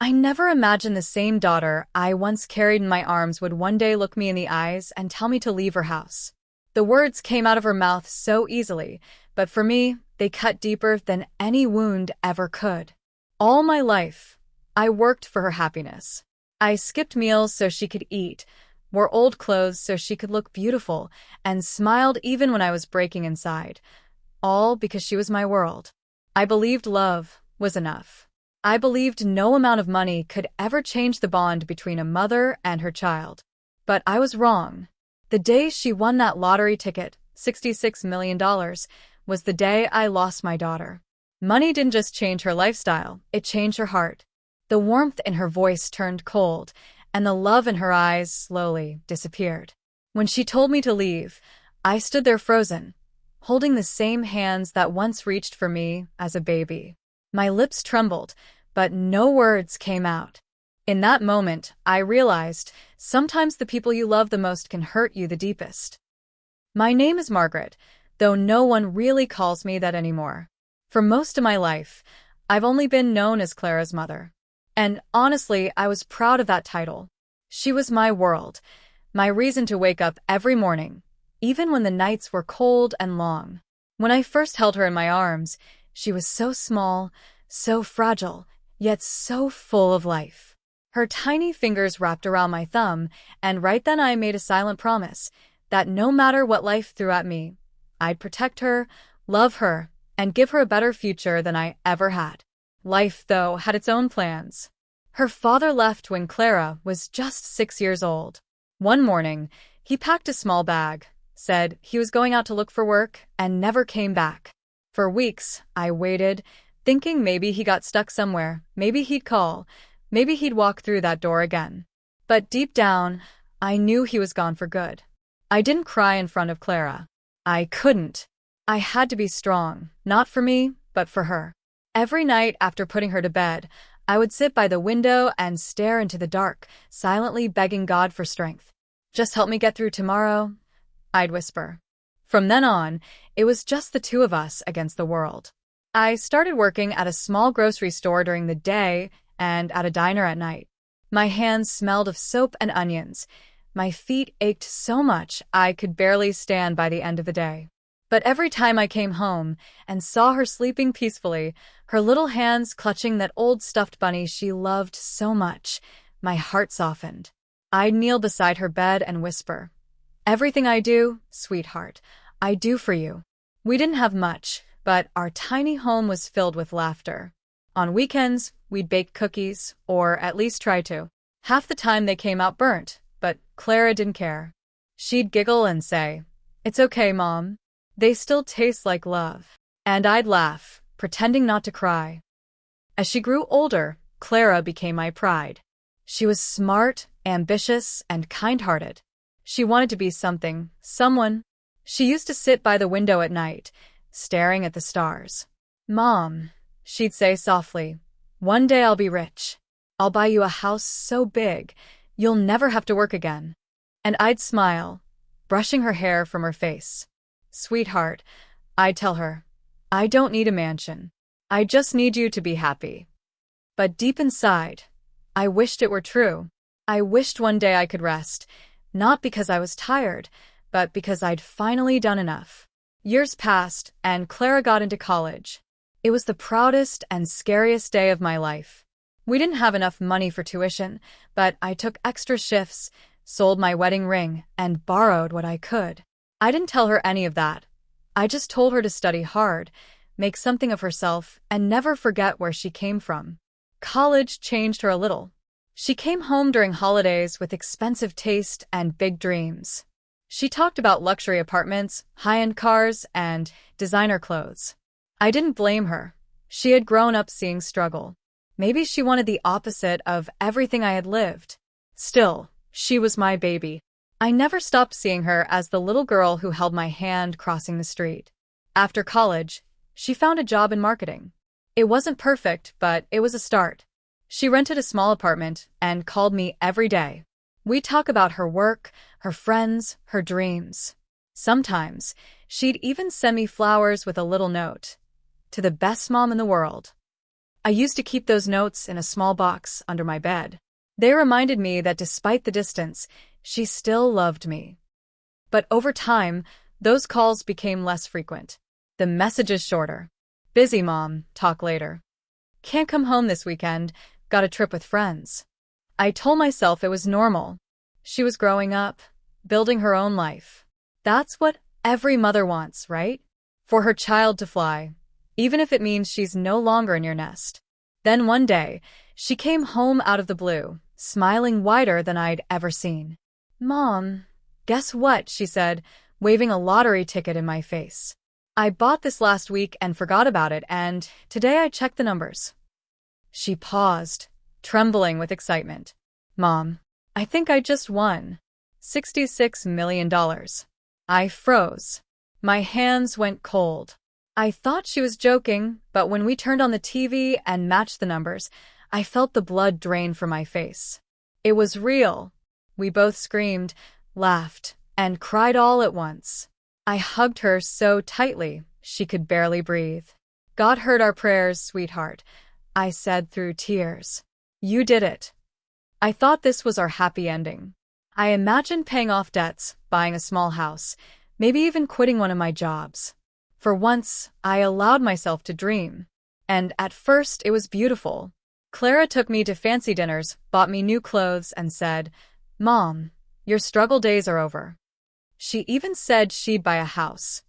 I never imagined the same daughter I once carried in my arms would one day look me in the eyes and tell me to leave her house. The words came out of her mouth so easily, but for me, they cut deeper than any wound ever could. All my life, I worked for her happiness. I skipped meals so she could eat, wore old clothes so she could look beautiful, and smiled even when I was breaking inside. All because she was my world. I believed love was enough. I believed no amount of money could ever change the bond between a mother and her child. But I was wrong. The day she won that lottery ticket, $66 million, was the day I lost my daughter. Money didn't just change her lifestyle, it changed her heart. The warmth in her voice turned cold, and the love in her eyes slowly disappeared. When she told me to leave, I stood there frozen, holding the same hands that once reached for me as a baby. My lips trembled, but no words came out. In that moment, I realized sometimes the people you love the most can hurt you the deepest. My name is Margaret, though no one really calls me that anymore. For most of my life, I've only been known as Clara's mother. And honestly, I was proud of that title. She was my world, my reason to wake up every morning, even when the nights were cold and long. When I first held her in my arms, she was so small, so fragile, yet so full of life. Her tiny fingers wrapped around my thumb, and right then I made a silent promise that no matter what life threw at me, I'd protect her, love her, and give her a better future than I ever had. Life, though, had its own plans. Her father left when Clara was just 6 years old. One morning, he packed a small bag, said he was going out to look for work, and never came back. For weeks, I waited, thinking maybe he got stuck somewhere, maybe he'd call, maybe he'd walk through that door again. But deep down, I knew he was gone for good. I didn't cry in front of Clara. I couldn't. I had to be strong, not for me, but for her. Every night after putting her to bed, I would sit by the window and stare into the dark, silently begging God for strength. "Just help me get through tomorrow," I'd whisper. From then on, it was just the two of us against the world. I started working at a small grocery store during the day and at a diner at night. My hands smelled of soap and onions. My feet ached so much I could barely stand by the end of the day. But every time I came home and saw her sleeping peacefully, her little hands clutching that old stuffed bunny she loved so much, my heart softened. I'd kneel beside her bed and whisper, "Everything I do, sweetheart, I do for you." We didn't have much, but our tiny home was filled with laughter. On weekends, we'd bake cookies, or at least try to. Half the time they came out burnt, but Clara didn't care. She'd giggle and say, "It's okay, Mom. They still taste like love." And I'd laugh, pretending not to cry. As she grew older, Clara became my pride. She was smart, ambitious, and kind-hearted. She wanted to be something, someone. She used to sit by the window at night, staring at the stars. "Mom," she'd say softly, "one day I'll be rich. I'll buy you a house so big, you'll never have to work again." And I'd smile, brushing her hair from her face. "Sweetheart," I'd tell her, "I don't need a mansion. I just need you to be happy." But deep inside, I wished it were true. I wished one day I could rest, not because I was tired, but because I'd finally done enough. Years passed, and Clara got into college. It was the proudest and scariest day of my life. We didn't have enough money for tuition, but I took extra shifts, sold my wedding ring, and borrowed what I could. I didn't tell her any of that. I just told her to study hard, make something of herself, and never forget where she came from. College changed her a little. She came home during holidays with expensive taste and big dreams. She talked about luxury apartments, high-end cars, and designer clothes. I didn't blame her. She had grown up seeing struggle. Maybe she wanted the opposite of everything I had lived. Still, she was my baby. I never stopped seeing her as the little girl who held my hand crossing the street. After college, she found a job in marketing. It wasn't perfect, but it was a start. She rented a small apartment and called me every day. We'd talk about her work, her friends, her dreams. Sometimes, she'd even send me flowers with a little note. "To the best mom in the world." I used to keep those notes in a small box under my bed. They reminded me that despite the distance, she still loved me. But over time, those calls became less frequent. The messages shorter. Busy, Mom. Talk later. Can't come home this weekend. Got a trip with friends. I told myself it was normal. She was growing up, building her own life. That's what every mother wants, right? For her child to fly, even if it means she's no longer in your nest. Then one day, she came home out of the blue, smiling wider than I'd ever seen. Mom, guess what? She said, waving a lottery ticket in my face. I bought this last week and forgot about it, and today I checked the numbers. She paused, trembling with excitement. Mom, I think I just won $66 million. I froze. My hands went cold. I thought she was joking, but when we turned on the TV and matched the numbers, I felt the blood drain from my face. It was real. We both screamed, laughed, and cried all at once. I hugged her so tightly she could barely breathe. God heard our prayers, sweetheart, I said through tears. You did it. I thought this was our happy ending. I imagined paying off debts, buying a small house, maybe even quitting one of my jobs. For once, I allowed myself to dream. And at first, it was beautiful. Clara took me to fancy dinners, bought me new clothes, and said, Mom, your struggle days are over. She even said she'd buy a house,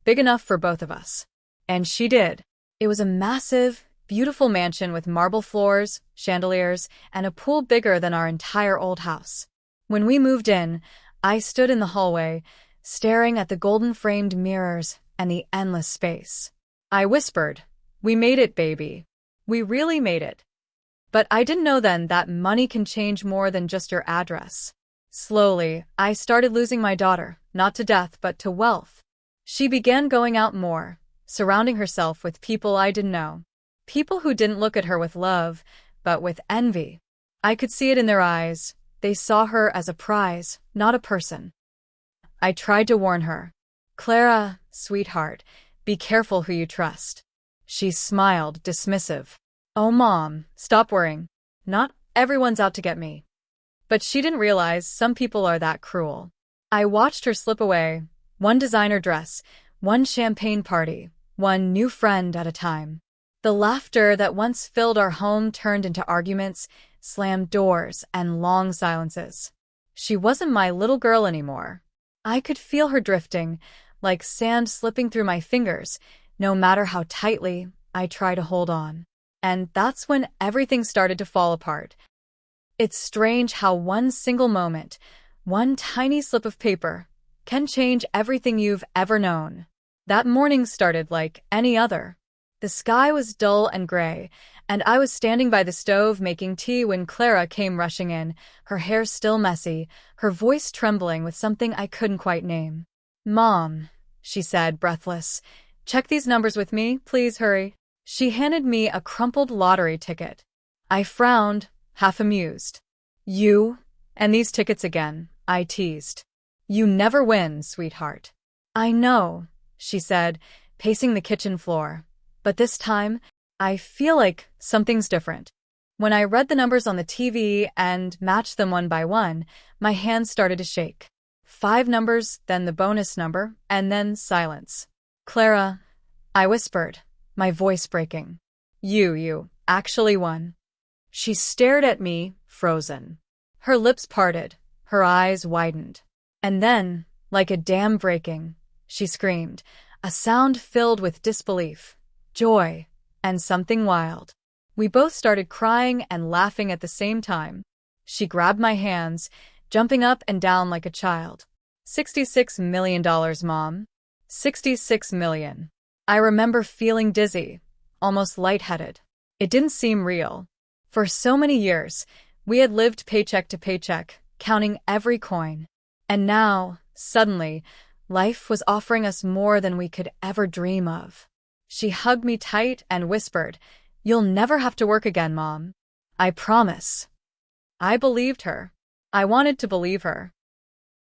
big enough for both of us. And she did. It was a massive, beautiful mansion with marble floors, chandeliers, and a pool bigger than our entire old house. When we moved in, I stood in the hallway, staring at the golden-framed mirrors and the endless space. I whispered, We made it, baby. We really made it. But I didn't know then that money can change more than just your address. Slowly, I started losing my daughter, not to death but to wealth. She began going out more, surrounding herself with people I didn't know. People who didn't look at her with love, but with envy. I could see it in their eyes. They saw her as a prize, not a person. I tried to warn her. Clara, sweetheart, be careful who you trust. She smiled, dismissive. Oh, Mom, stop worrying. Not everyone's out to get me. But she didn't realize some people are that cruel. I watched her slip away, one designer dress, one champagne party, one new friend at a time. The laughter that once filled our home turned into arguments, slammed doors, and long silences. She wasn't my little girl anymore. I could feel her drifting, like sand slipping through my fingers, no matter how tightly I tried to hold on. And that's when everything started to fall apart. It's strange how one single moment, one tiny slip of paper, can change everything you've ever known. That morning started like any other. The sky was dull and gray, and I was standing by the stove making tea when Clara came rushing in, her hair still messy, her voice trembling with something I couldn't quite name. Mom, she said, breathless, check these numbers with me, please hurry. She handed me a crumpled lottery ticket. I frowned, half amused. You, and these tickets again, I teased. You never win, sweetheart. I know, she said, pacing the kitchen floor. But this time, I feel like something's different. When I read the numbers on the TV and matched them one by one, my hands started to shake. 5 numbers, then the bonus number, and then silence. Clara, I whispered, my voice breaking. You actually won. She stared at me, frozen. Her lips parted, her eyes widened. And then, like a dam breaking, she screamed, a sound filled with disbelief, joy, and something wild. We both started crying and laughing at the same time. She grabbed my hands, jumping up and down like a child. $66 million, Mom. $66 million. I remember feeling dizzy, almost lightheaded. It didn't seem real. For so many years, we had lived paycheck to paycheck, counting every coin. And now, suddenly, life was offering us more than we could ever dream of. She hugged me tight and whispered, You'll never have to work again, Mom. I promise. I believed her. I wanted to believe her.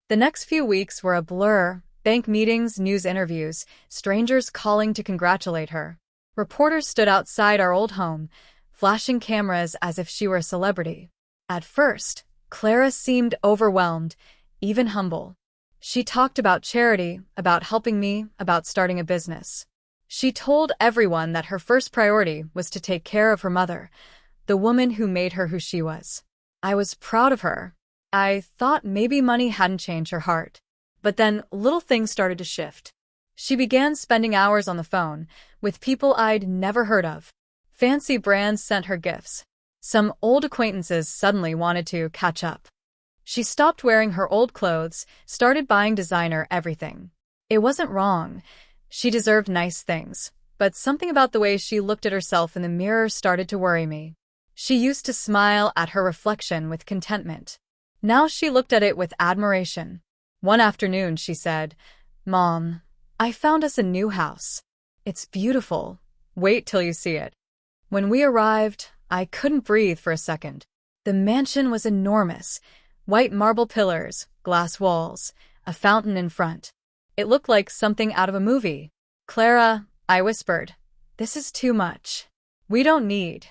The next few weeks were a blur, bank meetings, news interviews, strangers calling to congratulate her. Reporters stood outside our old home, flashing cameras as if she were a celebrity. At first, Clara seemed overwhelmed, even humble. She talked about charity, about helping me, about starting a business. She told everyone that her first priority was to take care of her mother, the woman who made her who she was. I was proud of her. I thought maybe money hadn't changed her heart. But then little things started to shift. She began spending hours on the phone with people I'd never heard of. Fancy brands sent her gifts. Some old acquaintances suddenly wanted to catch up. She stopped wearing her old clothes, started buying designer everything. It wasn't wrong. She deserved nice things. But something about the way she looked at herself in the mirror started to worry me. She used to smile at her reflection with contentment. Now she looked at it with admiration. One afternoon she said, "Mom, I found us a new house. It's beautiful. Wait till you see it." When we arrived, I couldn't breathe for a second. The mansion was enormous. White marble pillars, glass walls, a fountain in front. It looked like something out of a movie. "Clara," I whispered, "this is too much. We don't need."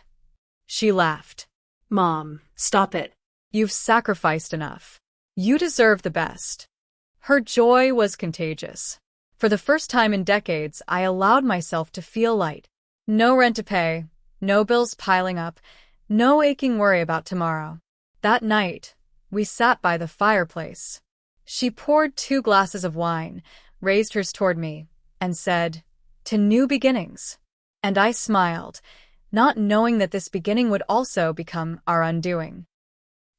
She laughed. Mom, stop it. "You've sacrificed enough. You deserve the best." Her joy was contagious. For the first time in decades, I allowed myself to feel light. No rent to pay, no bills piling up, no aching worry about tomorrow. That night, we sat by the fireplace. She poured 2 glasses of wine, raised hers toward me, and said, "To new beginnings." And I smiled, not knowing that this beginning would also become our undoing.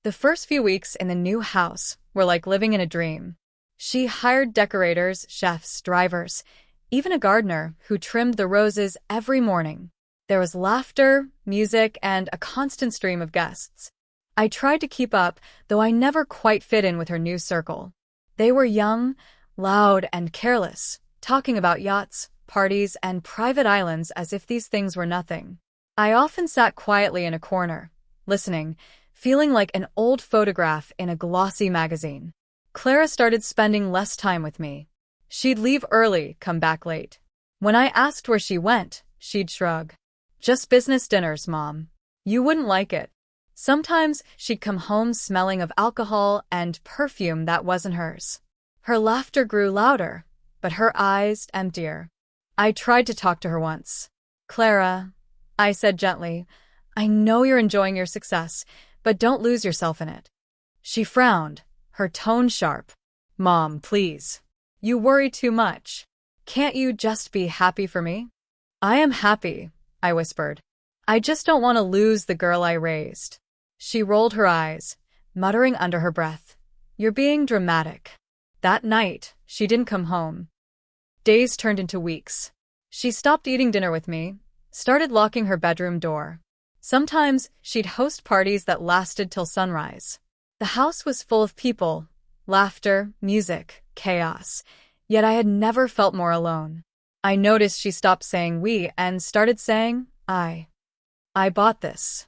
The first few weeks in the new house were like living in a dream. She hired decorators, chefs, drivers, even a gardener who trimmed the roses every morning. There was laughter, music, and a constant stream of guests. I tried to keep up, though I never quite fit in with her new circle. They were young, loud, and careless, talking about yachts, parties, and private islands as if these things were nothing. I often sat quietly in a corner, listening, feeling like an old photograph in a glossy magazine. Clara started spending less time with me. She'd leave early, come back late. When I asked where she went, she'd shrug. "Just business dinners, Mom. You wouldn't like it." Sometimes she'd come home smelling of alcohol and perfume that wasn't hers. Her laughter grew louder, but her eyes emptier. I tried to talk to her once. "Clara," I said gently, "I know you're enjoying your success, but don't lose yourself in it." She frowned, her tone sharp. "Mom, please. You worry too much. Can't you just be happy for me?" "I am happy," I whispered. "I just don't want to lose the girl I raised." She rolled her eyes, muttering under her breath, "You're being dramatic." That night, she didn't come home. Days turned into weeks. She stopped eating dinner with me, started locking her bedroom door. Sometimes she'd host parties that lasted till sunrise. The house was full of people, laughter, music, chaos, yet I had never felt more alone. I noticed she stopped saying we and started saying I. "I bought this.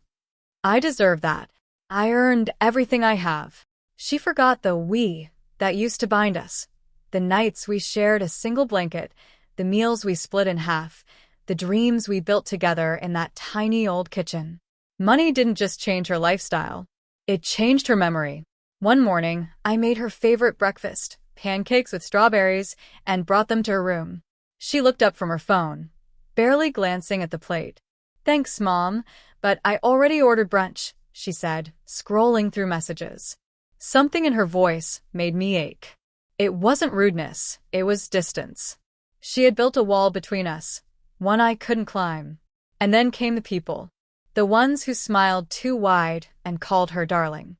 I deserve that. I earned everything I have." She forgot the we that used to bind us, the nights we shared a single blanket, the meals we split in half, the dreams we built together in that tiny old kitchen. Money didn't just change her lifestyle. It changed her memory. One morning, I made her favorite breakfast, pancakes with strawberries, and brought them to her room. She looked up from her phone, barely glancing at the plate. "Thanks, Mom, but I already ordered brunch," she said, scrolling through messages. Something in her voice made me ache. It wasn't rudeness, it was distance. She had built a wall between us, one I couldn't climb. And then came the people. The ones who smiled too wide and called her darling.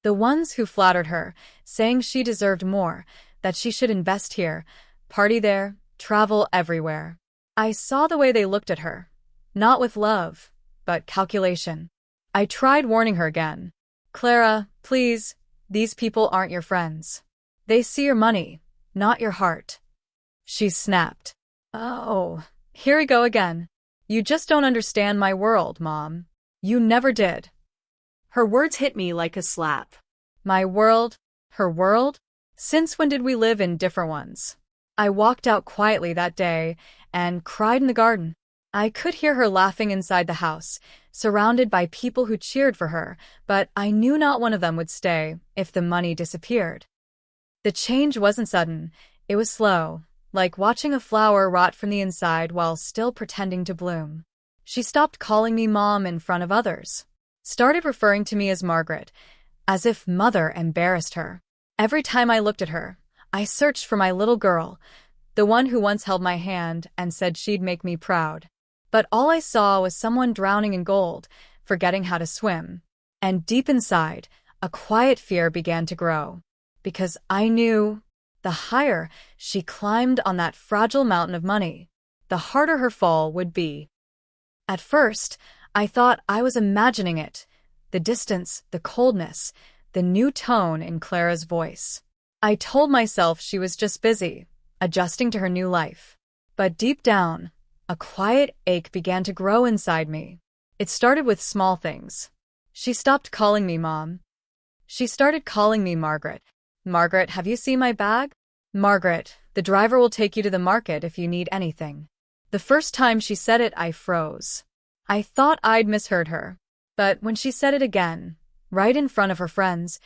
The ones who flattered her, saying she deserved more, that she should invest here, party there, travel everywhere. I saw the way they looked at her. Not with love, but calculation. I tried warning her again. "Clara, please, these people aren't your friends. They see your money, not your heart." She snapped. "Oh, here we go again. You just don't understand my world, Mom. You never did." Her words hit me like a slap. My world? Her world? Since when did we live in different ones? I walked out quietly that day and cried in the garden. I could hear her laughing inside the house, surrounded by people who cheered for her, but I knew not one of them would stay if the money disappeared. The change wasn't sudden, it was slow, like watching a flower rot from the inside while still pretending to bloom. She stopped calling me Mom in front of others, started referring to me as Margaret, as if mother embarrassed her. Every time I looked at her, I searched for my little girl, the one who once held my hand and said she'd make me proud. But all I saw was someone drowning in gold, forgetting how to swim. And deep inside, a quiet fear began to grow. Because I knew the higher she climbed on that fragile mountain of money, the harder her fall would be. At first, I thought I was imagining it, the distance, the coldness, the new tone in Clara's voice. I told myself she was just busy, adjusting to her new life. But deep down, a quiet ache began to grow inside me. It started with small things. She stopped calling me Mom. She started calling me Margaret. Margaret, have you seen my bag? Margaret, the driver will take you to the market if you need anything. The first time she said it, I froze. I thought I'd misheard her. But when she said it again, right in front of her friends,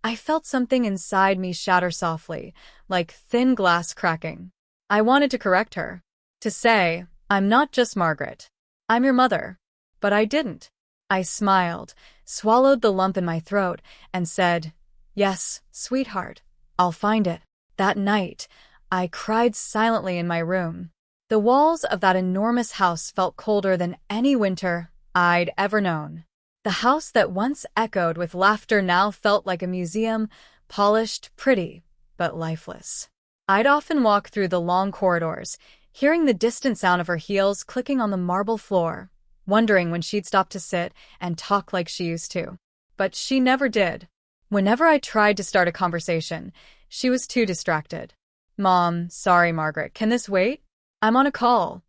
I felt something inside me shatter softly, like thin glass cracking. I wanted to correct her, to say, I'm not just Margaret. I'm your mother. But I didn't. I smiled, swallowed the lump in my throat, and said, Yes, sweetheart, I'll find it. That night, I cried silently in my room. The walls of that enormous house felt colder than any winter I'd ever known. The house that once echoed with laughter now felt like a museum, polished, pretty, but lifeless. I'd often walk through the long corridors, hearing the distant sound of her heels clicking on the marble floor, wondering when she'd stop to sit and talk like she used to. But she never did. Whenever I tried to start a conversation, she was too distracted. Mom, sorry, Margaret, can this wait? I'm on a call.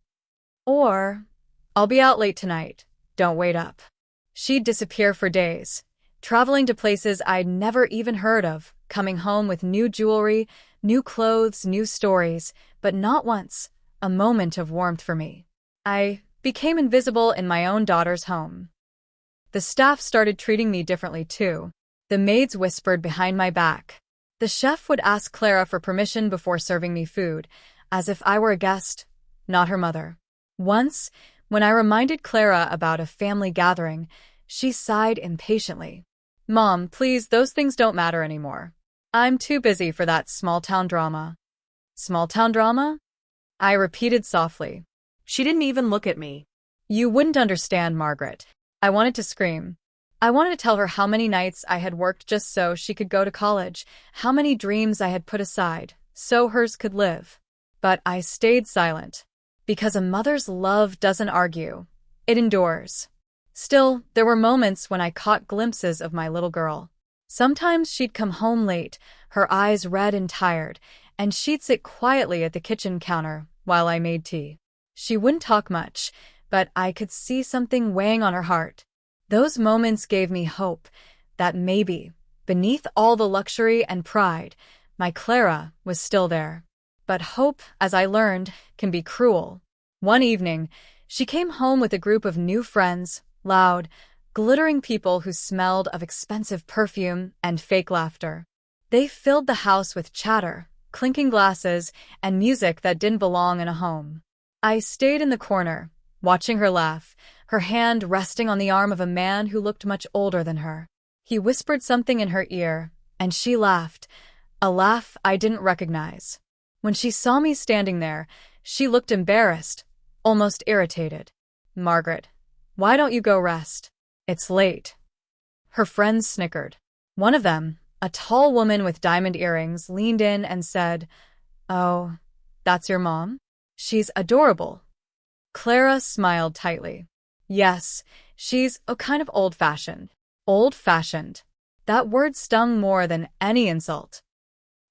Or, I'll be out late tonight. Don't wait up. She'd disappear for days, traveling to places I'd never even heard of, coming home with new jewelry, new clothes, new stories, but not once a moment of warmth for me. I became invisible in my own daughter's home. The staff started treating me differently too. The maids whispered behind my back. The chef would ask Clara for permission before serving me food, as if I were a guest, not her mother. Once, when I reminded Clara about a family gathering, she sighed impatiently. Mom, please, those things don't matter anymore. I'm too busy for that small-town drama. Small-town drama? I repeated softly. She didn't even look at me. You wouldn't understand, Margaret. I wanted to scream. I wanted to tell her how many nights I had worked just so she could go to college, how many dreams I had put aside, so hers could live. But I stayed silent. Because a mother's love doesn't argue. It endures. Still, there were moments when I caught glimpses of my little girl. Sometimes she'd come home late, her eyes red and tired, and she'd sit quietly at the kitchen counter while I made tea. She wouldn't talk much, but I could see something weighing on her heart. Those moments gave me hope that maybe, beneath all the luxury and pride, my Clara was still there. But hope, as I learned, can be cruel. One evening, she came home with a group of new friends, loud, glittering people who smelled of expensive perfume and fake laughter. They filled the house with chatter, clinking glasses, and music that didn't belong in a home. I stayed in the corner, watching her laugh, her hand resting on the arm of a man who looked much older than her. He whispered something in her ear, and she laughed, a laugh I didn't recognize. When she saw me standing there, she looked embarrassed, almost irritated. Margaret, why don't you go rest? It's late. Her friends snickered. One of them, a tall woman with diamond earrings, leaned in and said, Oh, that's your mom? She's adorable. Clara smiled tightly. Yes, she's kind of old-fashioned. Old-fashioned. That word stung more than any insult.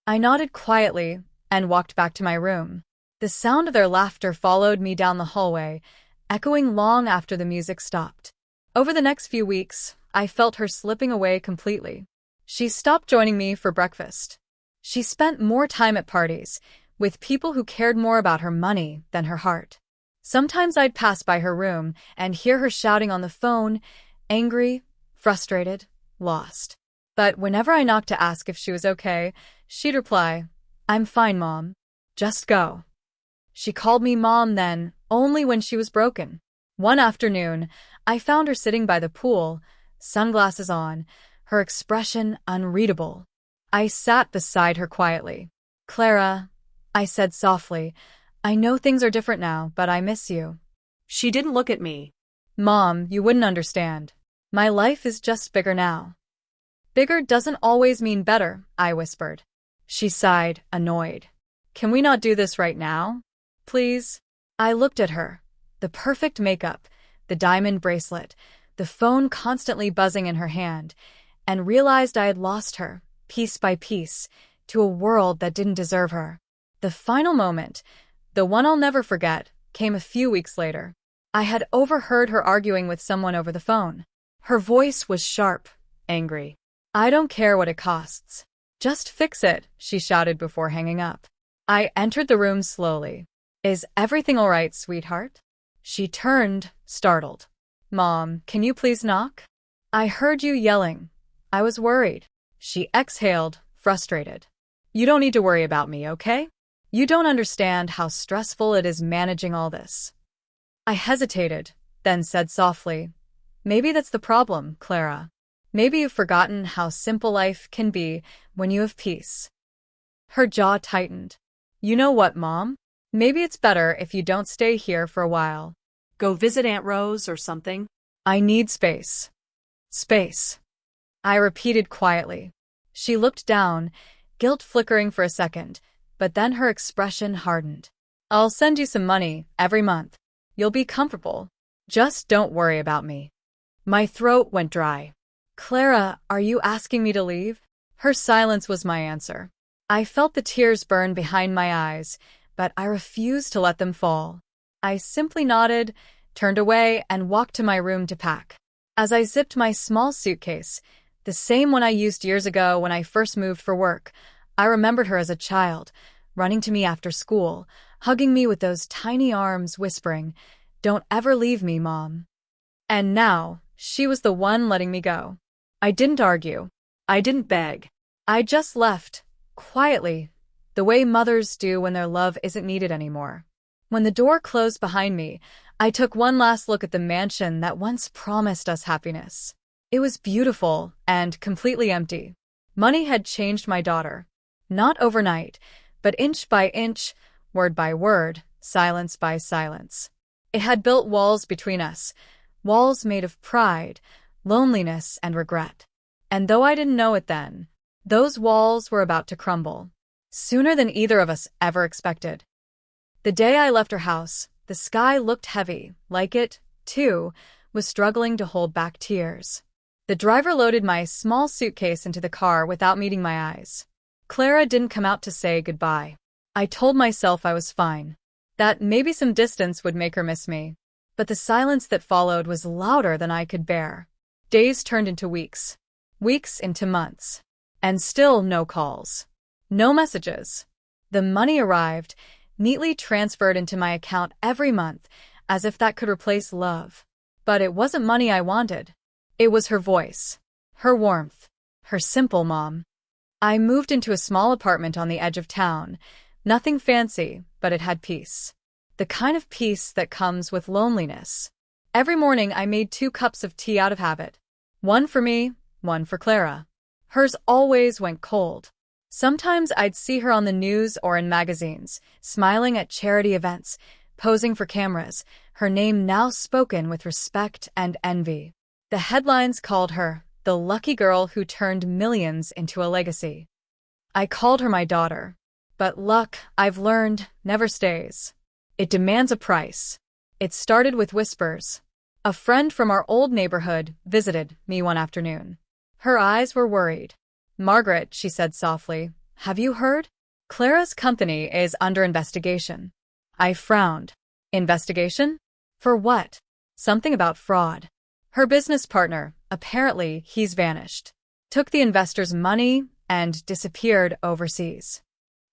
I nodded quietly and walked back to my room. The sound of their laughter followed me down the hallway, echoing long after the music stopped. Over the next few weeks, I felt her slipping away completely. She stopped joining me for breakfast. She spent more time at parties, with people who cared more about her money than her heart. Sometimes I'd pass by her room and hear her shouting on the phone, angry, frustrated, lost. But whenever I knocked to ask if she was okay, she'd reply, "I'm fine, Mom. Just go." She called me Mom then, only when she was broken. One afternoon, I found her sitting by the pool, sunglasses on, her expression unreadable. I sat beside her quietly. "Clara," I said softly, "I know things are different now, but I miss you." She didn't look at me. "Mom, you wouldn't understand. My life is just bigger now." "Bigger doesn't always mean better," I whispered. She sighed, annoyed. "Can we not do this right now? Please?" I looked at her. The perfect makeup, the diamond bracelet, the phone constantly buzzing in her hand, and realized I had lost her, piece by piece, to a world that didn't deserve her. The final moment, the one I'll never forget, came a few weeks later. I had overheard her arguing with someone over the phone. Her voice was sharp, angry. "I don't care what it costs. Just fix it," she shouted before hanging up. I entered the room slowly. "Is everything all right, sweetheart?" She turned, startled. "Mom, can you please knock? I heard you yelling. I was worried." She exhaled, frustrated. "You don't need to worry about me, okay? You don't understand how stressful it is managing all this." I hesitated, then said softly, "Maybe that's the problem, Clara. Maybe you've forgotten how simple life can be when you have peace." Her jaw tightened. "You know what, Mom? Maybe it's better if you don't stay here for a while." Go visit Aunt Rose or something? "I need space." "Space," I repeated quietly. She looked down, guilt flickering for a second, but then her expression hardened. "I'll send you some money every month. You'll be comfortable. Just don't worry about me." My throat went dry. "Clara, are you asking me to leave?" Her silence was my answer. I felt the tears burn behind my eyes, but I refused to let them fall. I simply nodded, turned away, and walked to my room to pack. As I zipped my small suitcase, the same one I used years ago when I first moved for work, I remembered her as a child, running to me after school, hugging me with those tiny arms, whispering, "Don't ever leave me, Mom." And now, she was the one letting me go. I didn't argue. I didn't beg. I just left, quietly, the way mothers do when their love isn't needed anymore. When the door closed behind me, I took one last look at the mansion that once promised us happiness. It was beautiful and completely empty. Money had changed my daughter. Not overnight, but inch by inch, word by word, silence by silence. It had built walls between us, walls made of pride, loneliness, and regret. And though I didn't know it then, those walls were about to crumble, sooner than either of us ever expected. The day I left her house, the sky looked heavy, like it, too, was struggling to hold back tears. The driver loaded my small suitcase into the car without meeting my eyes. Clara didn't come out to say goodbye. I told myself I was fine, that maybe some distance would make her miss me. But the silence that followed was louder than I could bear. Days turned into weeks, weeks into months, and still no calls, no messages. The money arrived, neatly transferred into my account every month, as if that could replace love. But it wasn't money I wanted. It was her voice, her warmth, her simple mom. I moved into a small apartment on the edge of town. Nothing fancy, but it had peace. The kind of peace that comes with loneliness. Every morning I made 2 cups of tea out of habit. One for me, one for Clara. Hers always went cold. Sometimes I'd see her on the news or in magazines, smiling at charity events, posing for cameras, her name now spoken with respect and envy. The headlines called her the lucky girl who turned millions into a legacy. I called her my daughter. But luck, I've learned, never stays. It demands a price. It started with whispers. A friend from our old neighborhood visited me one afternoon. Her eyes were worried. "Margaret," she said softly, "have you heard? Clara's company is under investigation." I frowned. Investigation? For what? Something about fraud. Her business partner, apparently he's vanished, took the investors' money and disappeared overseas.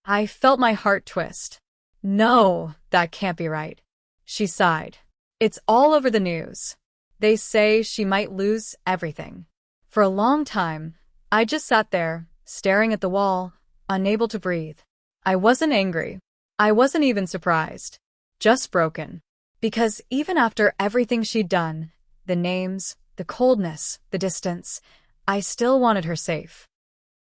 I felt my heart twist. No, that can't be right. She sighed. It's all over the news. They say she might lose everything. For a long time, I just sat there, staring at the wall, unable to breathe. I wasn't angry. I wasn't even surprised. Just broken. Because even after everything she'd done, the names, the coldness, the distance, I still wanted her safe.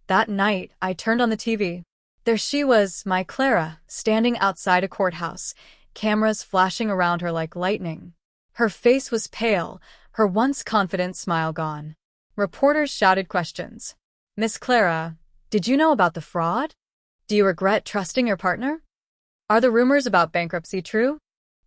That night, I turned on the TV. There she was, my Clara, standing outside a courthouse, cameras flashing around her like lightning. Her face was pale, her once confident smile gone. Reporters shouted questions. Miss Clara, did you know about the fraud? Do you regret trusting your partner? Are the rumors about bankruptcy true?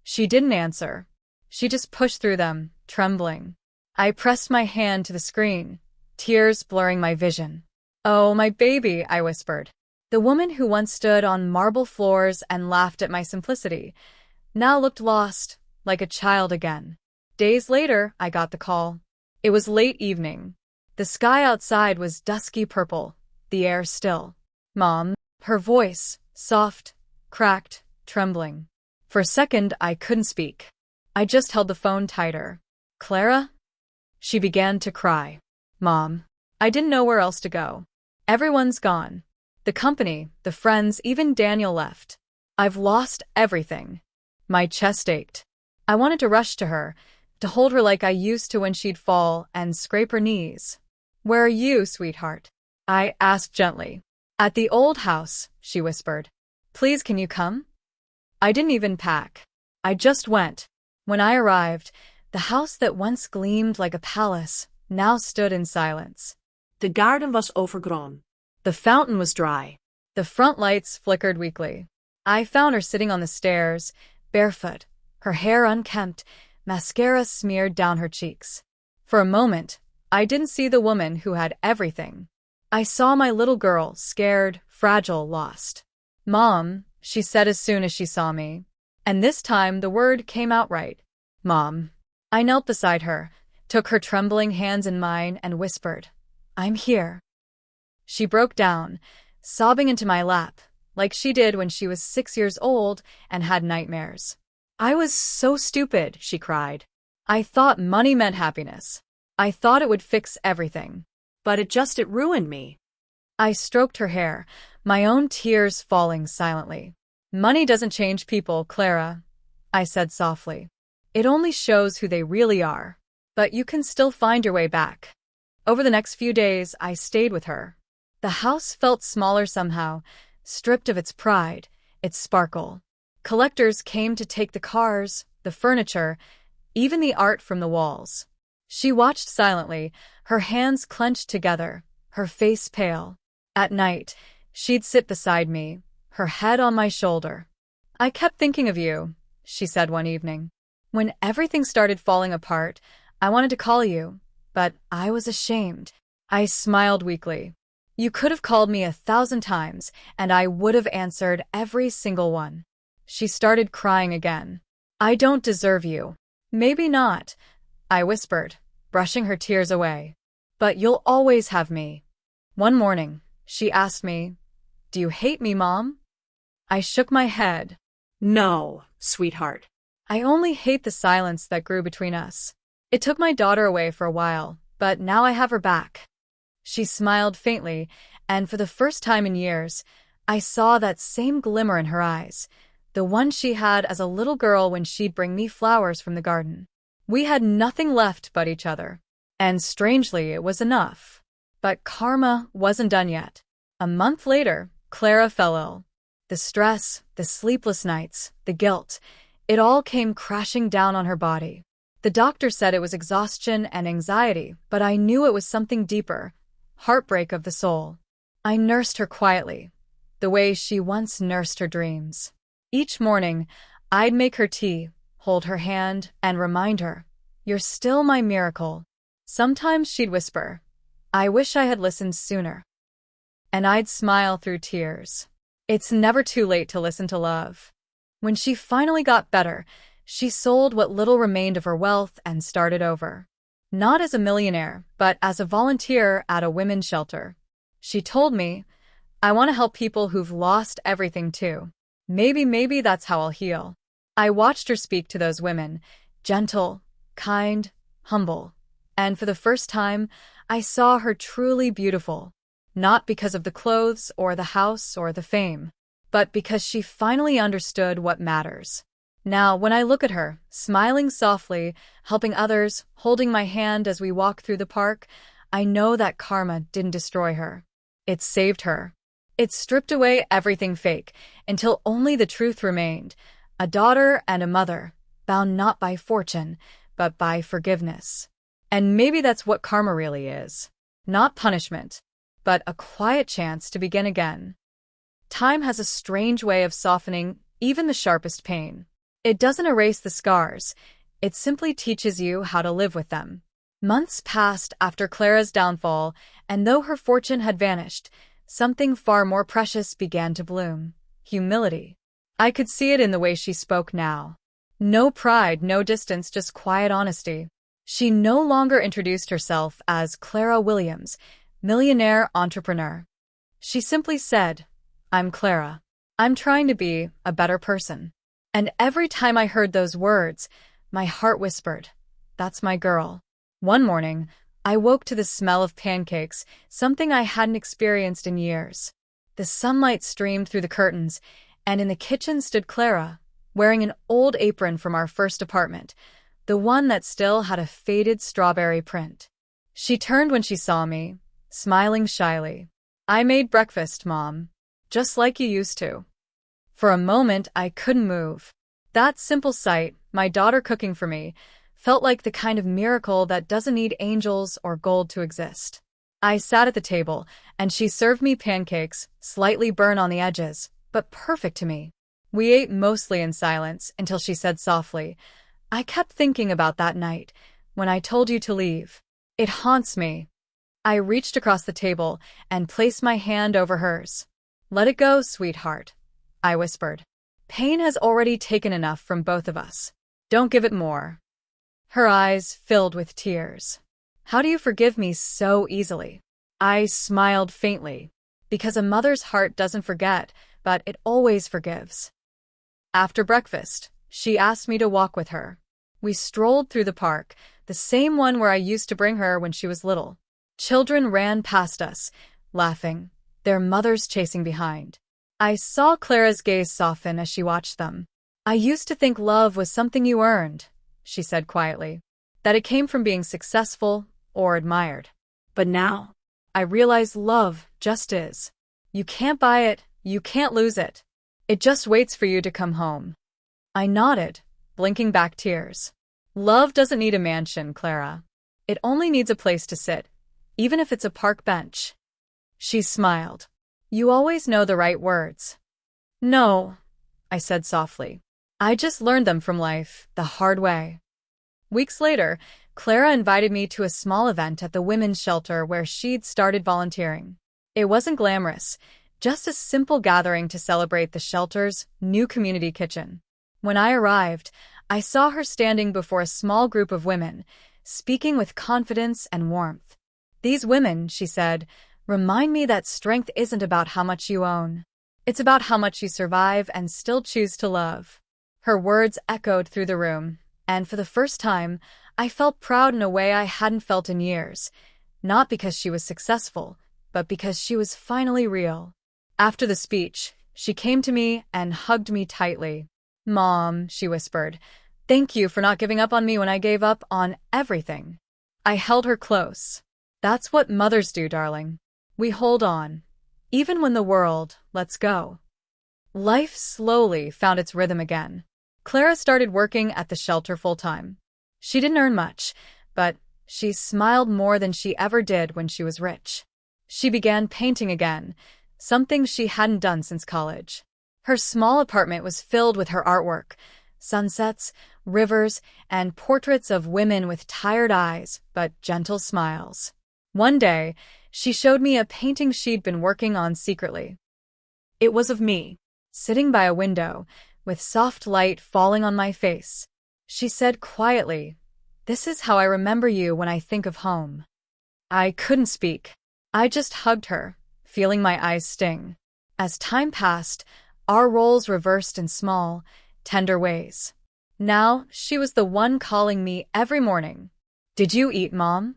She didn't answer. She just pushed through them, trembling. I pressed my hand to the screen, tears blurring my vision. Oh, my baby, I whispered. The woman who once stood on marble floors and laughed at my simplicity now looked lost, like a child again. Days later, I got the call. It was late evening. The sky outside was dusky purple, the air still. Mom, her voice, soft, cracked, trembling. For a second, I couldn't speak. I just held the phone tighter. Clara? She began to cry. Mom, I didn't know where else to go. Everyone's gone. The company, the friends, even Daniel left. I've lost everything. My chest ached. I wanted to rush to her, to hold her like I used to when she'd fall and scrape her knees. Where are you, sweetheart? I asked gently. At the old house, she whispered. Please, can you come? I didn't even pack. I just went. When I arrived, the house that once gleamed like a palace now stood in silence. The garden was overgrown. The fountain was dry. The front lights flickered weakly. I found her sitting on the stairs, barefoot, her hair unkempt, mascara smeared down her cheeks. For a moment, I didn't see the woman who had everything. I saw my little girl, scared, fragile, lost. Mom, she said as soon as she saw me. And this time the word came out right. Mom. I knelt beside her, took her trembling hands in mine and whispered, I'm here. She broke down, sobbing into my lap, like she did when she was 6 years old and had nightmares. I was so stupid, she cried. I thought money meant happiness. I thought it would fix everything. But it ruined me. I stroked her hair, my own tears falling silently. Money doesn't change people, Clara, I said softly. It only shows who they really are. But you can still find your way back. Over the next few days, I stayed with her. The house felt smaller somehow, stripped of its pride, its sparkle. Collectors came to take the cars, the furniture, even the art from the walls. She watched silently, her hands clenched together, her face pale. At night, she'd sit beside me, her head on my shoulder. I kept thinking of you, she said one evening. When everything started falling apart, I wanted to call you, but I was ashamed. I smiled weakly. You could have called me 1,000 times, and I would have answered every single one. She started crying again. I don't deserve you. Maybe not, I whispered, brushing her tears away. But you'll always have me. One morning, she asked me, Do you hate me, Mom? I shook my head. No, sweetheart. I only hate the silence that grew between us. It took my daughter away for a while, but now I have her back. She smiled faintly, and for the first time in years, I saw that same glimmer in her eyes, the one she had as a little girl when she'd bring me flowers from the garden. We had nothing left but each other, and strangely, it was enough. But karma wasn't done yet. A month later, Clara fell ill. The stress, the sleepless nights, the guilt, it all came crashing down on her body. The doctor said it was exhaustion and anxiety, but I knew it was something deeper, heartbreak of the soul. I nursed her quietly, the way she once nursed her dreams. Each morning, I'd make her tea, hold her hand, and remind her, You're still my miracle. Sometimes she'd whisper, I wish I had listened sooner. And I'd smile through tears. It's never too late to listen to love. When she finally got better, she sold what little remained of her wealth and started over. Not as a millionaire, but as a volunteer at a women's shelter. She told me, I want to help people who've lost everything too. Maybe that's how I'll heal. I watched her speak to those women, gentle, kind, humble. And for the first time, I saw her truly beautiful. Not because of the clothes or the house or the fame, but because she finally understood what matters. Now, when I look at her, smiling softly, helping others, holding my hand as we walk through the park, I know that karma didn't destroy her. It saved her. It stripped away everything fake until only the truth remained. A daughter and a mother, bound not by fortune, but by forgiveness. And maybe that's what karma really is. Not punishment, but a quiet chance to begin again. Time has a strange way of softening even the sharpest pain. It doesn't erase the scars. It simply teaches you how to live with them. Months passed after Clara's downfall, and though her fortune had vanished, something far more precious began to bloom. Humility. I could see it in the way she spoke now. No pride, no distance, just quiet honesty. She no longer introduced herself as Clara Williams, millionaire entrepreneur. She simply said, "I'm Clara. I'm trying to be a better person." And every time I heard those words, my heart whispered, "That's my girl." One morning, I woke to the smell of pancakes, something I hadn't experienced in years. The sunlight streamed through the curtains, and in the kitchen stood Clara, wearing an old apron from our first apartment, the one that still had a faded strawberry print. She turned when she saw me, smiling shyly. "I made breakfast, Mom, just like you used to." For a moment, I couldn't move. That simple sight, my daughter cooking for me, felt like the kind of miracle that doesn't need angels or gold to exist. I sat at the table, and she served me pancakes, slightly burnt on the edges, but perfect to me. We ate mostly in silence until she said softly, "I kept thinking about that night, when I told you to leave. It haunts me." I reached across the table and placed my hand over hers. "Let it go, sweetheart," I whispered. "Pain has already taken enough from both of us. Don't give it more." Her eyes filled with tears. "How do you forgive me so easily?" I smiled faintly. Because a mother's heart doesn't forget, but it always forgives. After breakfast, she asked me to walk with her. We strolled through the park, the same one where I used to bring her when she was little. Children ran past us, laughing, their mothers chasing behind. I saw Clara's gaze soften as she watched them. "I used to think love was something you earned," she said quietly, "that it came from being successful or admired. But now, I realize love just is. You can't buy it, you can't lose it. It just waits for you to come home." I nodded, blinking back tears. "Love doesn't need a mansion, Clara. It only needs a place to sit, even if it's a park bench." She smiled. "You always know the right words." "No," I said softly. "I just learned them from life, the hard way." Weeks later, Clara invited me to a small event at the women's shelter where she'd started volunteering. It wasn't glamorous, just a simple gathering to celebrate the shelter's new community kitchen. When I arrived, I saw her standing before a small group of women, speaking with confidence and warmth. "These women," she said, "remind me that strength isn't about how much you own. It's about how much you survive and still choose to love." Her words echoed through the room, and for the first time, I felt proud in a way I hadn't felt in years, not because she was successful, but because she was finally real. After the speech, she came to me and hugged me tightly. "Mom," she whispered, "thank you for not giving up on me when I gave up on everything." I held her close. "That's what mothers do, darling. We hold on, even when the world lets go." Life slowly found its rhythm again. Clara started working at the shelter full-time. She didn't earn much, but she smiled more than she ever did when she was rich. She began painting again, something she hadn't done since college. Her small apartment was filled with her artwork, sunsets, rivers, and portraits of women with tired eyes but gentle smiles. One day, she showed me a painting she'd been working on secretly. It was of me, sitting by a window, with soft light falling on my face. She said quietly, "This is how I remember you when I think of home." I couldn't speak. I just hugged her, feeling my eyes sting. As time passed, our roles reversed in small, tender ways. Now, she was the one calling me every morning. Did you eat, Mom?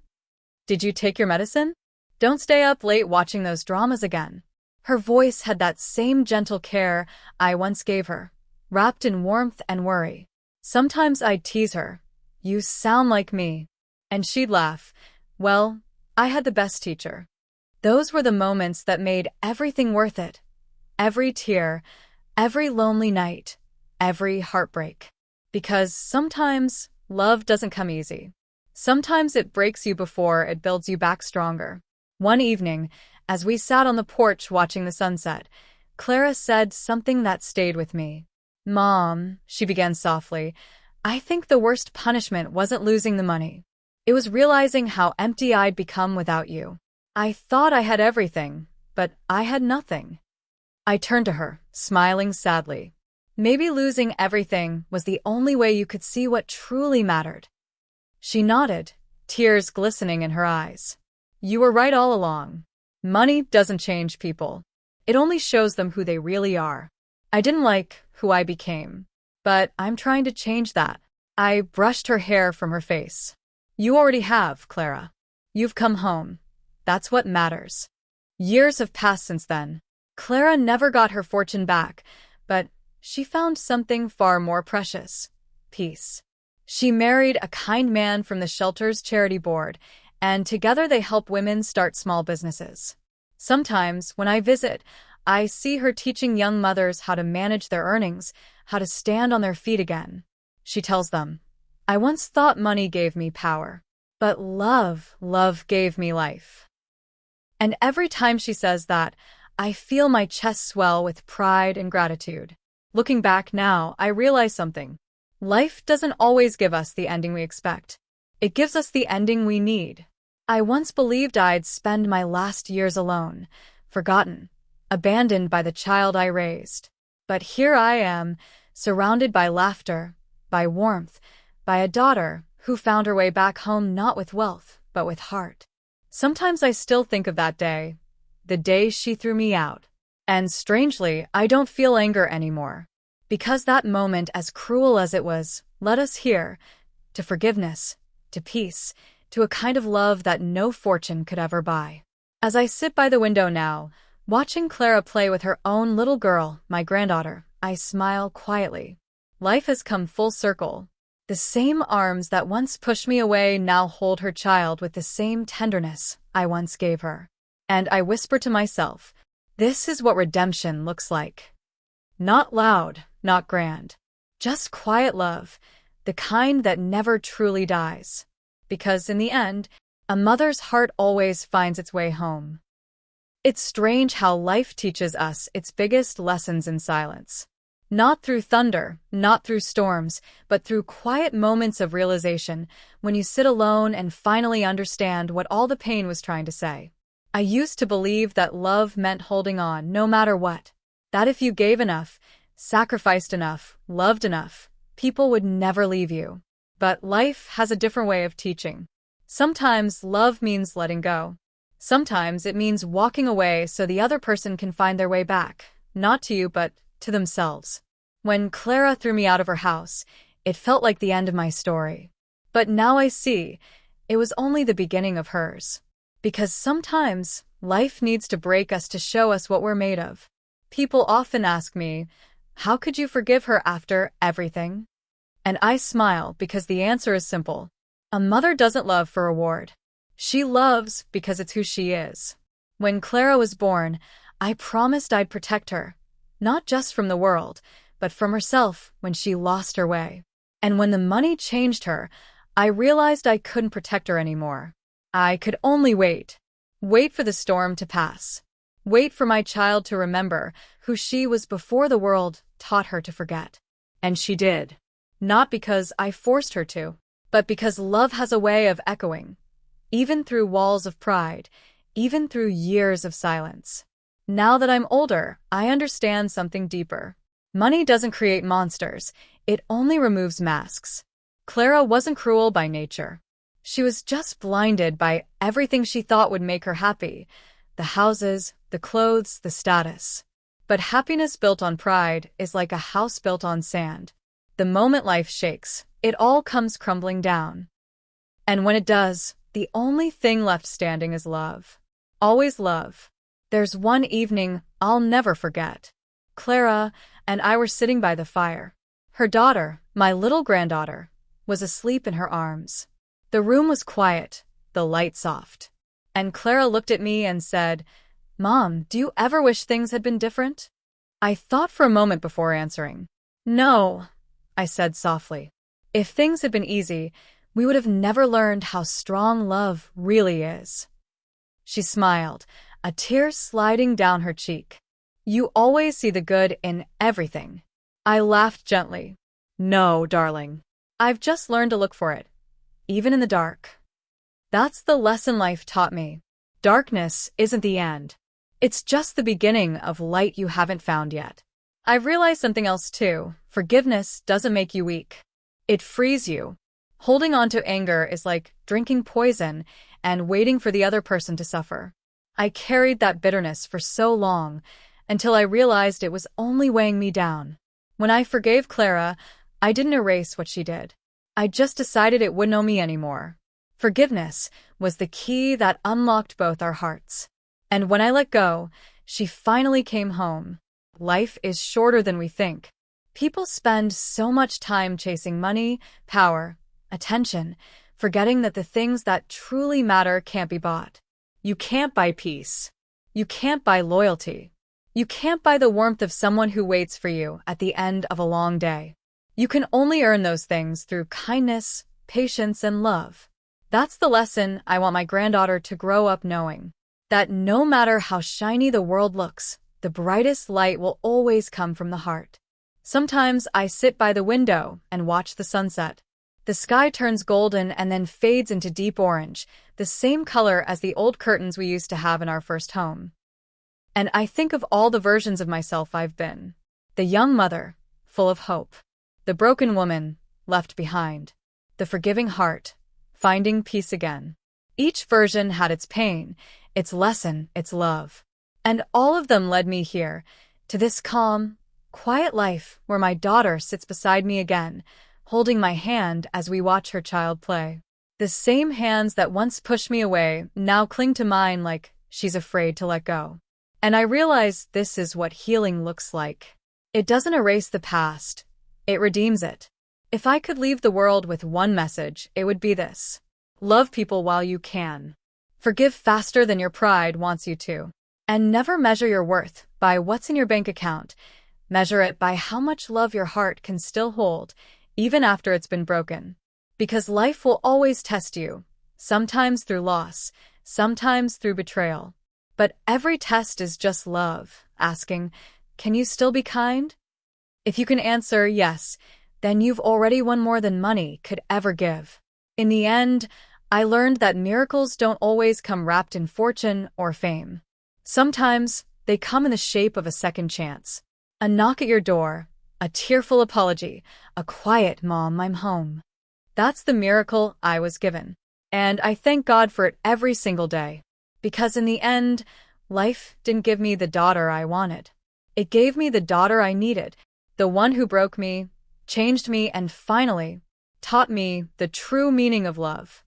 Did you take your medicine? Don't stay up late watching those dramas again. Her voice had that same gentle care I once gave her, wrapped in warmth and worry. Sometimes I'd tease her, "You sound like me." And she'd laugh. Well, I had the best teacher. Those were the moments that made everything worth it. Every tear, every lonely night, every heartbreak. Because sometimes love doesn't come easy. Sometimes it breaks you before it builds you back stronger. One evening, as we sat on the porch watching the sunset, Clara said something that stayed with me. "Mom," she began softly, "I think the worst punishment wasn't losing the money. It was realizing how empty I'd become without you. I thought I had everything, but I had nothing." I turned to her, smiling sadly. Maybe losing everything was the only way you could see what truly mattered. She nodded, tears glistening in her eyes. "You were right all along. Money doesn't change people. It only shows them who they really are. I didn't like who I became, but I'm trying to change that." I brushed her hair from her face. "You already have, Clara. You've come home. That's what matters." Years have passed since then. Clara never got her fortune back, but she found something far more precious: peace. She married a kind man from the shelter's charity board, and together they help women start small businesses. Sometimes, when I visit, I see her teaching young mothers how to manage their earnings, how to stand on their feet again. She tells them, "I once thought money gave me power, but love gave me life." And every time she says that, I feel my chest swell with pride and gratitude. Looking back now, I realize something. Life doesn't always give us the ending we expect. It gives us the ending we need. I once believed I'd spend my last years alone, forgotten, abandoned by the child I raised. But here I am, surrounded by laughter, by warmth, by a daughter who found her way back home not with wealth, but with heart. Sometimes I still think of that day, the day she threw me out. And strangely, I don't feel anger anymore. Because that moment, as cruel as it was, led us here, to forgiveness, to peace, to a kind of love that no fortune could ever buy. As I sit by the window now, watching Clara play with her own little girl, my granddaughter, I smile quietly. Life has come full circle. The same arms that once pushed me away now hold her child with the same tenderness I once gave her. And I whisper to myself, this is what redemption looks like. Not loud, not grand. Just quiet love, the kind that never truly dies. Because in the end, a mother's heart always finds its way home. It's strange how life teaches us its biggest lessons in silence. Not through thunder, not through storms, but through quiet moments of realization when you sit alone and finally understand what all the pain was trying to say. I used to believe that love meant holding on no matter what. That if you gave enough, sacrificed enough, loved enough, people would never leave you. But life has a different way of teaching. Sometimes love means letting go. Sometimes it means walking away so the other person can find their way back, not to you but to themselves. When Clara threw me out of her house, it felt like the end of my story. But now I see, it was only the beginning of hers. Because sometimes, life needs to break us to show us what we're made of. People often ask me, how could you forgive her after everything? And I smile because the answer is simple. A mother doesn't love for reward. She loves because it's who she is. When Clara was born, I promised I'd protect her, not just from the world, but from herself when she lost her way. And when the money changed her, I realized I couldn't protect her anymore. I could only wait. Wait for the storm to pass. Wait for my child to remember who she was before the world taught her to forget. And she did. Not because I forced her to, but because love has a way of echoing, even through walls of pride, even through years of silence. Now that I'm older, I understand something deeper. Money doesn't create monsters, it only removes masks. Clara wasn't cruel by nature. She was just blinded by everything she thought would make her happy. The houses, the clothes, the status. But happiness built on pride is like a house built on sand. The moment life shakes, it all comes crumbling down. And when it does, the only thing left standing is love. Always love. There's one evening I'll never forget. Clara and I were sitting by the fire. Her daughter, my little granddaughter, was asleep in her arms. The room was quiet, the light soft. And Clara looked at me and said, "Mom, do you ever wish things had been different?" I thought for a moment before answering. "No," I said softly. "If things had been easy, we would have never learned how strong love really is." She smiled, a tear sliding down her cheek. "You always see the good in everything." I laughed gently. "No, darling. I've just learned to look for it, even in the dark." That's the lesson life taught me. Darkness isn't the end. It's just the beginning of light you haven't found yet. I've realized something else too. Forgiveness doesn't make you weak. It frees you. Holding on to anger is like drinking poison and waiting for the other person to suffer. I carried that bitterness for so long until I realized it was only weighing me down. When I forgave Clara, I didn't erase what she did. I just decided it wouldn't owe me anymore. Forgiveness was the key that unlocked both our hearts. And when I let go, she finally came home. Life is shorter than we think. People spend so much time chasing money, power, attention, forgetting that the things that truly matter can't be bought. You can't buy peace. You can't buy loyalty. You can't buy the warmth of someone who waits for you at the end of a long day. You can only earn those things through kindness, patience, and love. That's the lesson I want my granddaughter to grow up knowing. That no matter how shiny the world looks, the brightest light will always come from the heart. Sometimes I sit by the window and watch the sunset. The sky turns golden and then fades into deep orange, the same color as the old curtains we used to have in our first home. And I think of all the versions of myself I've been. The young mother, full of hope. The broken woman, left behind. The forgiving heart, finding peace again. Each version had its pain, its lesson, its love. And all of them led me here, to this calm, quiet life where my daughter sits beside me again, holding my hand as we watch her child play. The same hands that once pushed me away now cling to mine like she's afraid to let go. And I realize this is what healing looks like. It doesn't erase the past, it redeems it. If I could leave the world with one message, it would be this. Love people while you can. Forgive faster than your pride wants you to. And never measure your worth by what's in your bank account. Measure it by how much love your heart can still hold, even after it's been broken. Because life will always test you, sometimes through loss, sometimes through betrayal. But every test is just love, asking, can you still be kind? If you can answer yes, then you've already won more than money could ever give. In the end, I learned that miracles don't always come wrapped in fortune or fame. Sometimes, they come in the shape of a second chance. A knock at your door, a tearful apology, a quiet "Mom, I'm home." That's the miracle I was given. And I thank God for it every single day. Because in the end, life didn't give me the daughter I wanted. It gave me the daughter I needed, the one who broke me, changed me, and finally, taught me the true meaning of love.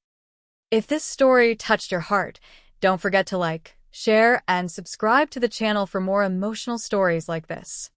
If this story touched your heart, don't forget to like, share, and subscribe to the channel for more emotional stories like this.